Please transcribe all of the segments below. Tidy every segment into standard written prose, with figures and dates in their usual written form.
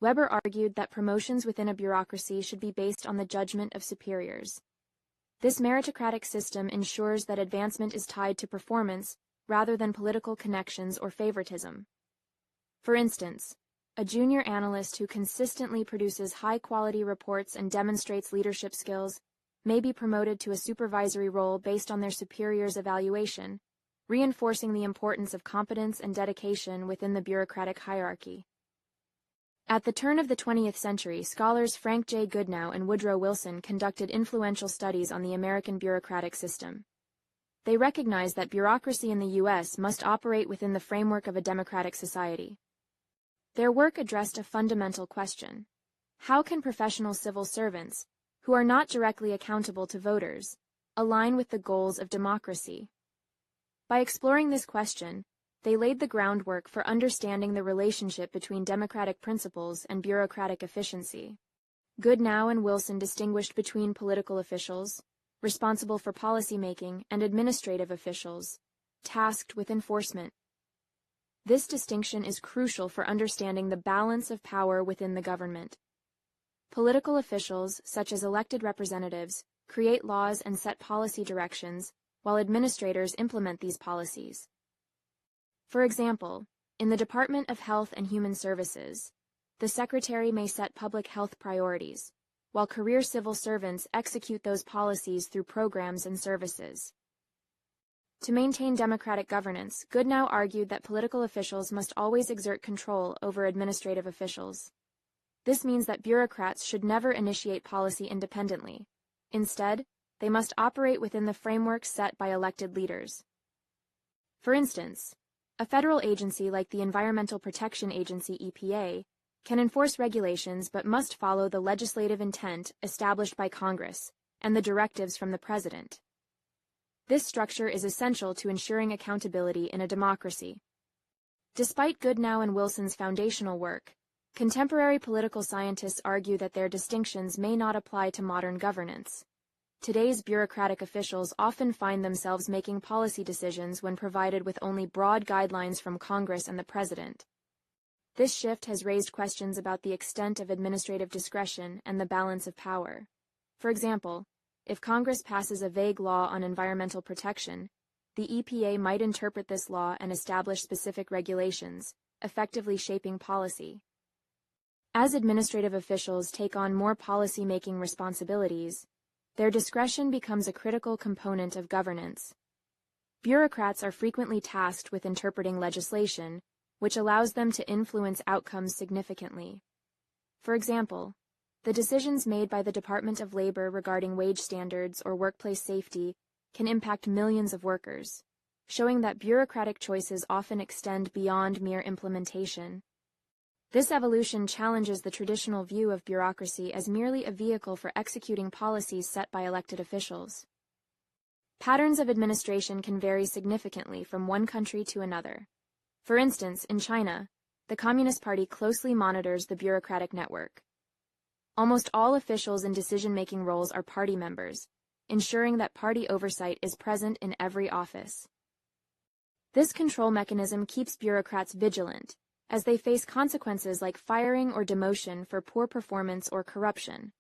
Weber argued that promotions within a bureaucracy should be based on the judgment of superiors. This meritocratic system ensures that advancement is tied to performance rather than political connections or favoritism. For instance, a junior analyst who consistently produces high-quality reports and demonstrates leadership skills may be promoted to a supervisory role based on their superior's evaluation, reinforcing the importance of competence and dedication within the bureaucratic hierarchy. At the turn of the 20th century, scholars Frank J. Goodnow and Woodrow Wilson conducted influential studies on the American bureaucratic system. They recognized that bureaucracy in the U.S. must operate within the framework of a democratic society. Their work addressed a fundamental question: how can professional civil servants, who are not directly accountable to voters, align with the goals of democracy? By exploring this question, they laid the groundwork for understanding the relationship between democratic principles and bureaucratic efficiency. Goodnow and Wilson distinguished between political officials, responsible for policymaking, and administrative officials, tasked with enforcement. This distinction is crucial for understanding the balance of power within the government. Political officials, such as elected representatives, create laws and set policy directions, while administrators implement these policies. For example, in the Department of Health and Human Services, the secretary may set public health priorities, while career civil servants execute those policies through programs and services. To maintain democratic governance, Goodnow argued that political officials must always exert control over administrative officials. This means that bureaucrats should never initiate policy independently. Instead, they must operate within the framework set by elected leaders. For instance, a federal agency like the Environmental Protection Agency (EPA) can enforce regulations but must follow the legislative intent established by Congress and the directives from the President. This structure is essential to ensuring accountability in a democracy. Despite Goodnow and Wilson's foundational work, contemporary political scientists argue that their distinctions may not apply to modern governance. Today's bureaucratic officials often find themselves making policy decisions when provided with only broad guidelines from Congress and the President. This shift has raised questions about the extent of administrative discretion and the balance of power. For example, if Congress passes a vague law on environmental protection, the EPA might interpret this law and establish specific regulations, effectively shaping policy. As administrative officials take on more policy-making responsibilities, their discretion becomes a critical component of governance. Bureaucrats are frequently tasked with interpreting legislation, which allows them to influence outcomes significantly. For example, the decisions made by the Department of Labor regarding wage standards or workplace safety can impact millions of workers, showing that bureaucratic choices often extend beyond mere implementation. This evolution challenges the traditional view of bureaucracy as merely a vehicle for executing policies set by elected officials. Patterns of administration can vary significantly from one country to another. For instance, in China, the Communist Party closely monitors the bureaucratic network. Almost all officials in decision-making roles are party members, ensuring that party oversight is present in every office. This control mechanism keeps bureaucrats vigilant, as they face consequences like firing or demotion for poor performance or corruption.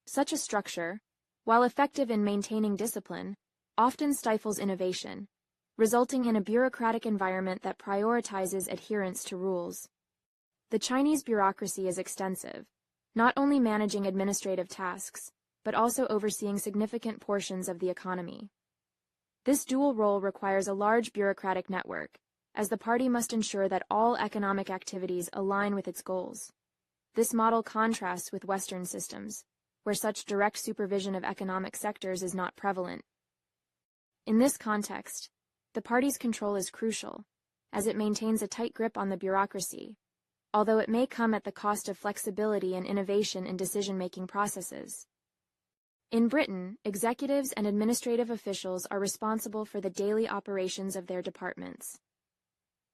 Such a structure, while effective in maintaining discipline, often stifles innovation, resulting in a bureaucratic environment that prioritizes adherence to rules. The Chinese bureaucracy is extensive, not only managing administrative tasks, but also overseeing significant portions of the economy. This dual role requires a large bureaucratic network, as the party must ensure that all economic activities align with its goals. This model contrasts with Western systems, where such direct supervision of economic sectors is not prevalent. In this context, the party's control is crucial, as it maintains a tight grip on the bureaucracy, although it may come at the cost of flexibility and innovation in decision-making processes. In Britain, executives and administrative officials are responsible for the daily operations of their departments.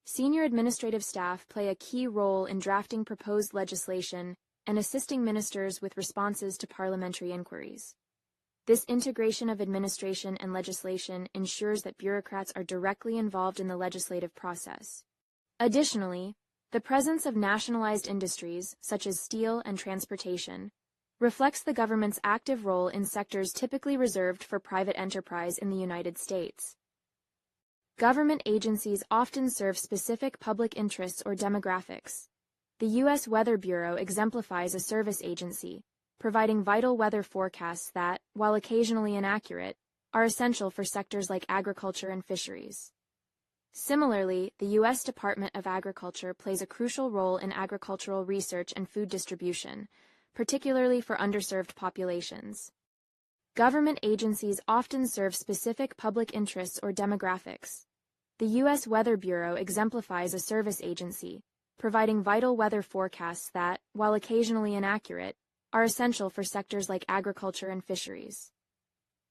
Senior administrative staff play a key role in drafting proposed legislation and assisting ministers with responses to parliamentary inquiries. This integration of administration and legislation ensures that bureaucrats are directly involved in the legislative process. Additionally, The presence of nationalized industries, such as steel and transportation, reflects the government's active role in sectors typically reserved for private enterprise in the United States. Government agencies often serve specific public interests or demographics. The U.S. Weather Bureau exemplifies a service agency, providing vital weather forecasts that, while occasionally inaccurate, are essential for sectors like agriculture and fisheries. Similarly, the U.S. Department of Agriculture plays a crucial role in agricultural research and food distribution, particularly for underserved populations. Government agencies often serve specific public interests or demographics. The U.S. Weather Bureau exemplifies a service agency, providing vital weather forecasts that, while occasionally inaccurate, are essential for sectors like agriculture and fisheries.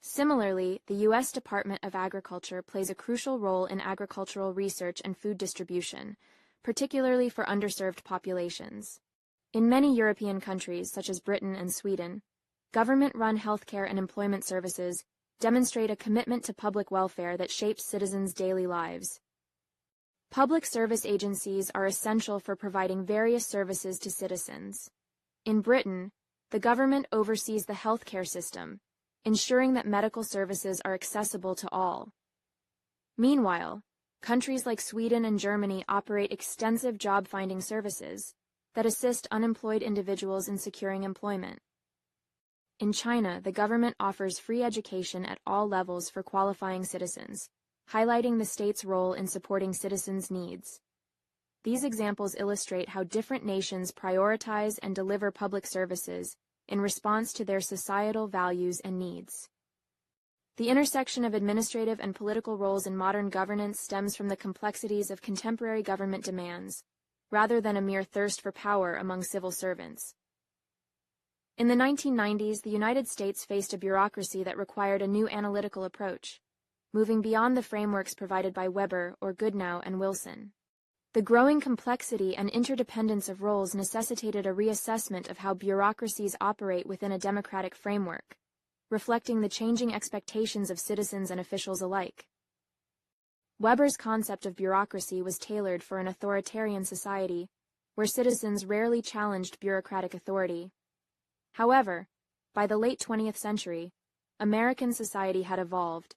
Similarly, the U.S. Department of Agriculture plays a crucial role in agricultural research and food distribution, particularly for underserved populations. In many European countries, such as Britain and Sweden, government-run healthcare and employment services demonstrate a commitment to public welfare that shapes citizens' daily lives. Public service agencies are essential for providing various services to citizens. In Britain, the government oversees the healthcare system, ensuring that medical services are accessible to all. Meanwhile, countries like Sweden and Germany operate extensive job-finding services that assist unemployed individuals in securing employment. In China, the government offers free education at all levels for qualifying citizens, highlighting the state's role in supporting citizens' needs. These examples illustrate how different nations prioritize and deliver public services in response to their societal values and needs. The intersection of administrative and political roles in modern governance stems from the complexities of contemporary government demands, rather than a mere thirst for power among civil servants. In the 1990s, the United States faced a bureaucracy that required a new analytical approach, moving beyond the frameworks provided by Weber or Goodnow and Wilson. The growing complexity and interdependence of roles necessitated a reassessment of how bureaucracies operate within a democratic framework, reflecting the changing expectations of citizens and officials alike. Weber's concept of bureaucracy was tailored for an authoritarian society, where citizens rarely challenged bureaucratic authority. However, by the late 20th century, American society had evolved,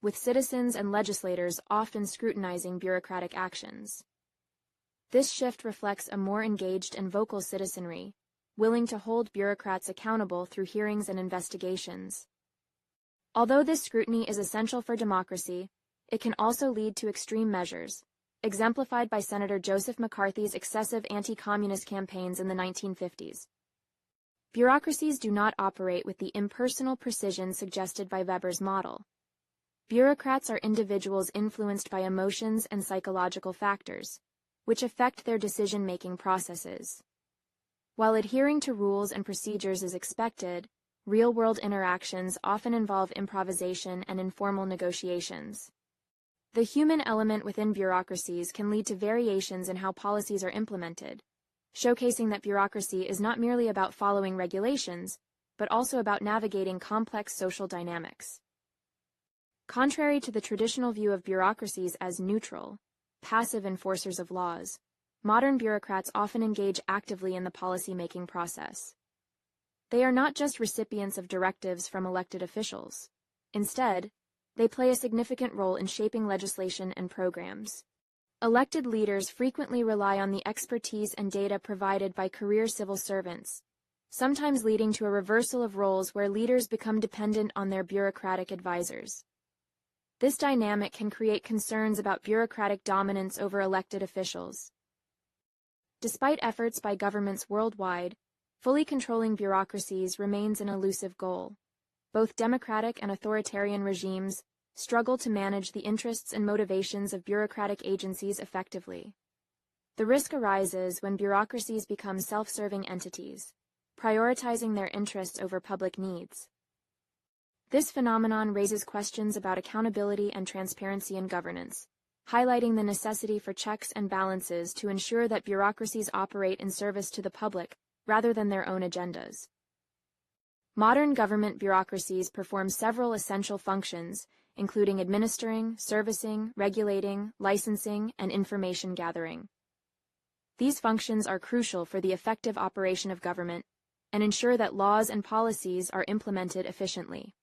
with citizens and legislators often scrutinizing bureaucratic actions. This shift reflects a more engaged and vocal citizenry, willing to hold bureaucrats accountable through hearings and investigations. Although this scrutiny is essential for democracy, it can also lead to extreme measures, exemplified by Senator Joseph McCarthy's excessive anti-communist campaigns in the 1950s. Bureaucracies do not operate with the impersonal precision suggested by Weber's model. Bureaucrats are individuals influenced by emotions and psychological factors, which affect their decision-making processes. While adhering to rules and procedures is expected, real-world interactions often involve improvisation and informal negotiations. The human element within bureaucracies can lead to variations in how policies are implemented, showcasing that bureaucracy is not merely about following regulations, but also about navigating complex social dynamics. Contrary to the traditional view of bureaucracies as neutral, passive enforcers of laws, modern bureaucrats often engage actively in the policy-making process. They are not just recipients of directives from elected officials. Instead, they play a significant role in shaping legislation and programs. Elected leaders frequently rely on the expertise and data provided by career civil servants, sometimes leading to a reversal of roles where leaders become dependent on their bureaucratic advisors. This dynamic can create concerns about bureaucratic dominance over elected officials. Despite efforts by governments worldwide, fully controlling bureaucracies remains an elusive goal. Both democratic and authoritarian regimes struggle to manage the interests and motivations of bureaucratic agencies effectively. The risk arises when bureaucracies become self-serving entities, prioritizing their interests over public needs. This phenomenon raises questions about accountability and transparency in governance, highlighting the necessity for checks and balances to ensure that bureaucracies operate in service to the public rather than their own agendas. Modern government bureaucracies perform several essential functions, including administering, servicing, regulating, licensing, and information gathering. These functions are crucial for the effective operation of government and ensure that laws and policies are implemented efficiently.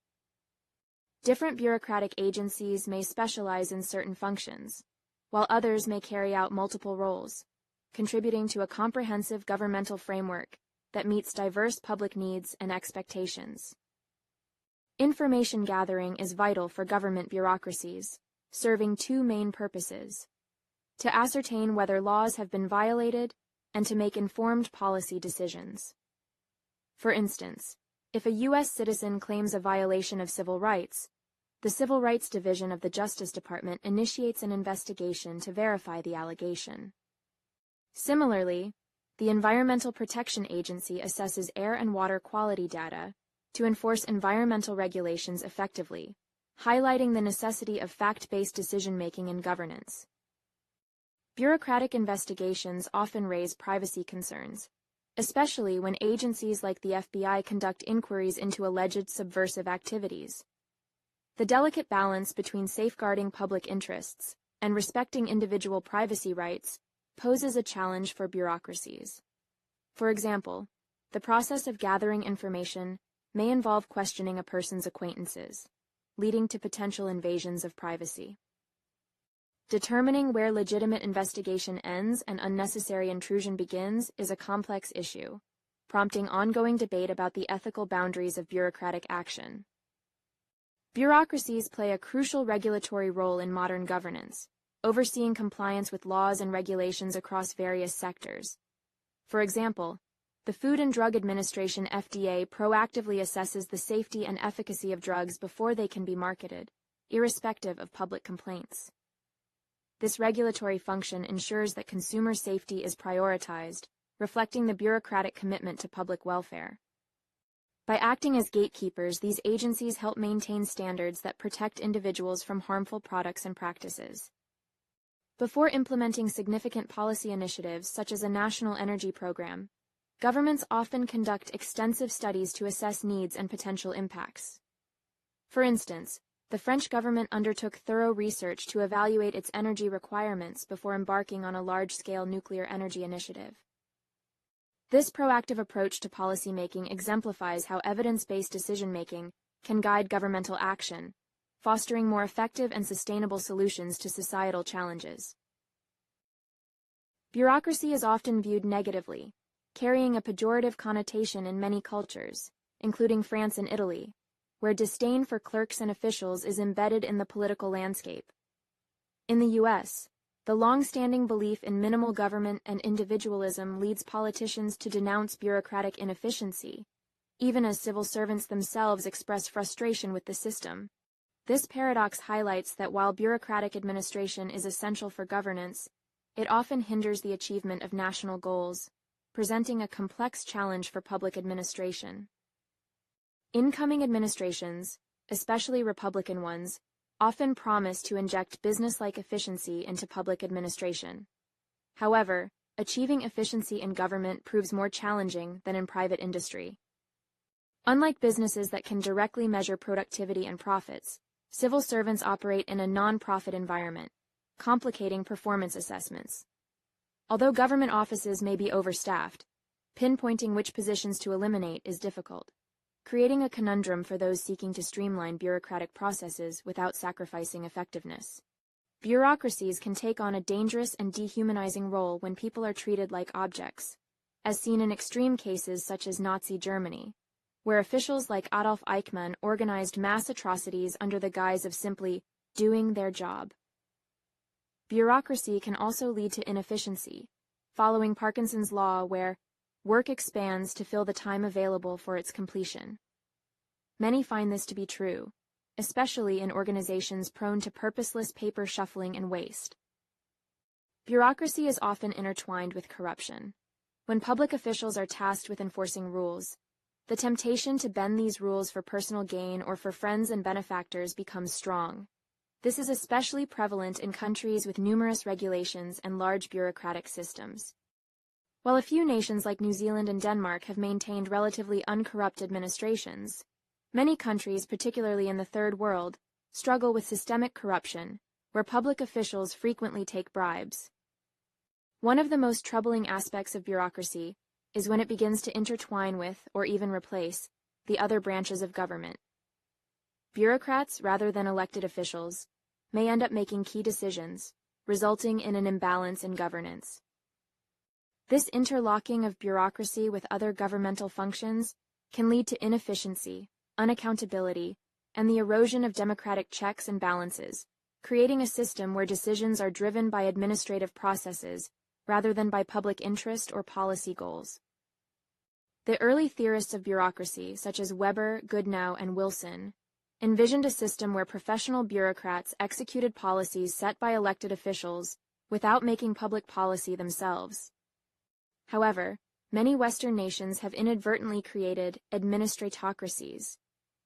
Different bureaucratic agencies may specialize in certain functions, while others may carry out multiple roles, contributing to a comprehensive governmental framework that meets diverse public needs and expectations. Information gathering is vital for government bureaucracies, serving two main purposes: to ascertain whether laws have been violated and to make informed policy decisions. For instance, if a U.S. citizen claims a violation of civil rights, the Civil Rights Division of the Justice Department initiates an investigation to verify the allegation. Similarly, the Environmental Protection Agency assesses air and water quality data to enforce environmental regulations effectively, highlighting the necessity of fact-based decision-making in governance. Bureaucratic investigations often raise privacy concerns, especially when agencies like the FBI conduct inquiries into alleged subversive activities. The delicate balance between safeguarding public interests and respecting individual privacy rights poses a challenge for bureaucracies. For example, the process of gathering information may involve questioning a person's acquaintances, leading to potential invasions of privacy. Determining where legitimate investigation ends and unnecessary intrusion begins is a complex issue, prompting ongoing debate about the ethical boundaries of bureaucratic action. Bureaucracies play a crucial regulatory role in modern governance, overseeing compliance with laws and regulations across various sectors. For example, the Food and Drug Administration (FDA) proactively assesses the safety and efficacy of drugs before they can be marketed, irrespective of public complaints. This regulatory function ensures that consumer safety is prioritized, reflecting the bureaucratic commitment to public welfare. By acting as gatekeepers, these agencies help maintain standards that protect individuals from harmful products and practices. Before implementing significant policy initiatives such as a national energy program, governments often conduct extensive studies to assess needs and potential impacts. For instance, the French government undertook thorough research to evaluate its energy requirements before embarking on a large-scale nuclear energy initiative. This proactive approach to policymaking exemplifies how evidence-based decision-making can guide governmental action, fostering more effective and sustainable solutions to societal challenges. Bureaucracy is often viewed negatively, carrying a pejorative connotation in many cultures, including France and Italy, where disdain for clerks and officials is embedded in the political landscape. In the U.S., the long-standing belief in minimal government and individualism leads politicians to denounce bureaucratic inefficiency, even as civil servants themselves express frustration with the system. This paradox highlights that while bureaucratic administration is essential for governance, it often hinders the achievement of national goals, presenting a complex challenge for public administration. Incoming administrations, especially Republican ones, often promise to inject business-like efficiency into public administration. However, achieving efficiency in government proves more challenging than in private industry. Unlike businesses that can directly measure productivity and profits, civil servants operate in a non-profit environment, complicating performance assessments. Although government offices may be overstaffed, pinpointing which positions to eliminate is difficult, creating a conundrum for those seeking to streamline bureaucratic processes without sacrificing effectiveness. Bureaucracies can take on a dangerous and dehumanizing role when people are treated like objects, as seen in extreme cases such as Nazi Germany, where officials like Adolf Eichmann organized mass atrocities under the guise of simply doing their job. Bureaucracy can also lead to inefficiency, following Parkinson's law, where work expands to fill the time available for its completion. Many find this to be true, especially in organizations prone to purposeless paper shuffling and waste. Bureaucracy is often intertwined with corruption. When public officials are tasked with enforcing rules, the temptation to bend these rules for personal gain or for friends and benefactors becomes strong. This is especially prevalent in countries with numerous regulations and large bureaucratic systems. While a few nations like New Zealand and Denmark have maintained relatively uncorrupt administrations, many countries, particularly in the Third World, struggle with systemic corruption, where public officials frequently take bribes. One of the most troubling aspects of bureaucracy is when it begins to intertwine with, or even replace, the other branches of government. Bureaucrats, rather than elected officials, may end up making key decisions, resulting in an imbalance in governance. This interlocking of bureaucracy with other governmental functions can lead to inefficiency, unaccountability, and the erosion of democratic checks and balances, creating a system where decisions are driven by administrative processes rather than by public interest or policy goals. The early theorists of bureaucracy, such as Weber, Goodenough, and Wilson, envisioned a system where professional bureaucrats executed policies set by elected officials without making public policy themselves. However, many Western nations have inadvertently created administratocracies,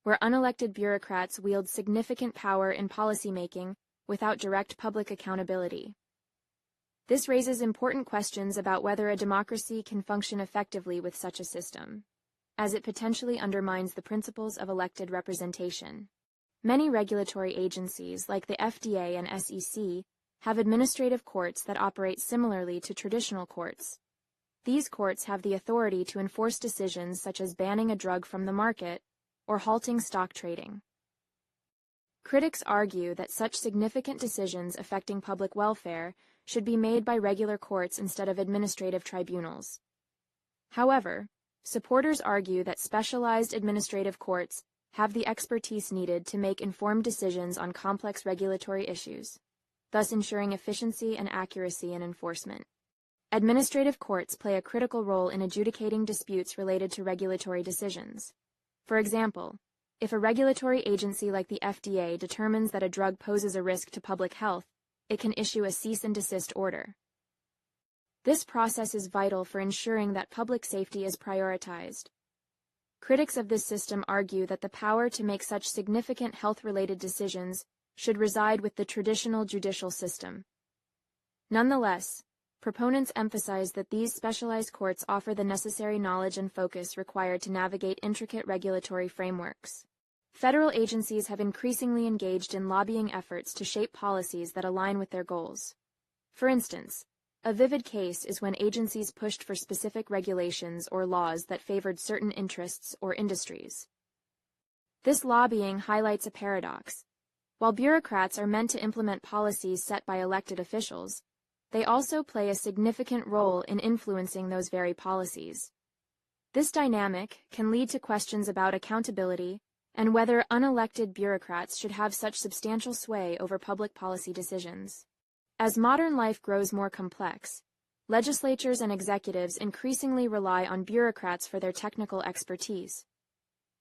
where unelected bureaucrats wield significant power in policymaking without direct public accountability. This raises important questions about whether a democracy can function effectively with such a system, as it potentially undermines the principles of elected representation. Many regulatory agencies, like the FDA and SEC, have administrative courts that operate similarly to traditional courts. These courts have the authority to enforce decisions such as banning a drug from the market or halting stock trading. Critics argue that such significant decisions affecting public welfare should be made by regular courts instead of administrative tribunals. However, supporters argue that specialized administrative courts have the expertise needed to make informed decisions on complex regulatory issues, thus ensuring efficiency and accuracy in enforcement. Administrative courts play a critical role in adjudicating disputes related to regulatory decisions. For example, if a regulatory agency like the FDA determines that a drug poses a risk to public health, it can issue a cease and desist order. This process is vital for ensuring that public safety is prioritized. Critics of this system argue that the power to make such significant health-related decisions should reside with the traditional judicial system. Nonetheless, proponents emphasize that these specialized courts offer the necessary knowledge and focus required to navigate intricate regulatory frameworks. Federal agencies have increasingly engaged in lobbying efforts to shape policies that align with their goals. For instance, a vivid case is when agencies pushed for specific regulations or laws that favored certain interests or industries. This lobbying highlights a paradox. While bureaucrats are meant to implement policies set by elected officials, they also play a significant role in influencing those very policies. This dynamic can lead to questions about accountability and whether unelected bureaucrats should have such substantial sway over public policy decisions. As modern life grows more complex, legislatures and executives increasingly rely on bureaucrats for their technical expertise.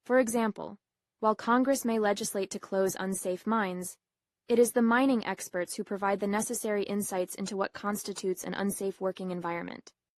For example, while Congress may legislate to close unsafe mines, it is the mining experts who provide the necessary insights into what constitutes an unsafe working environment.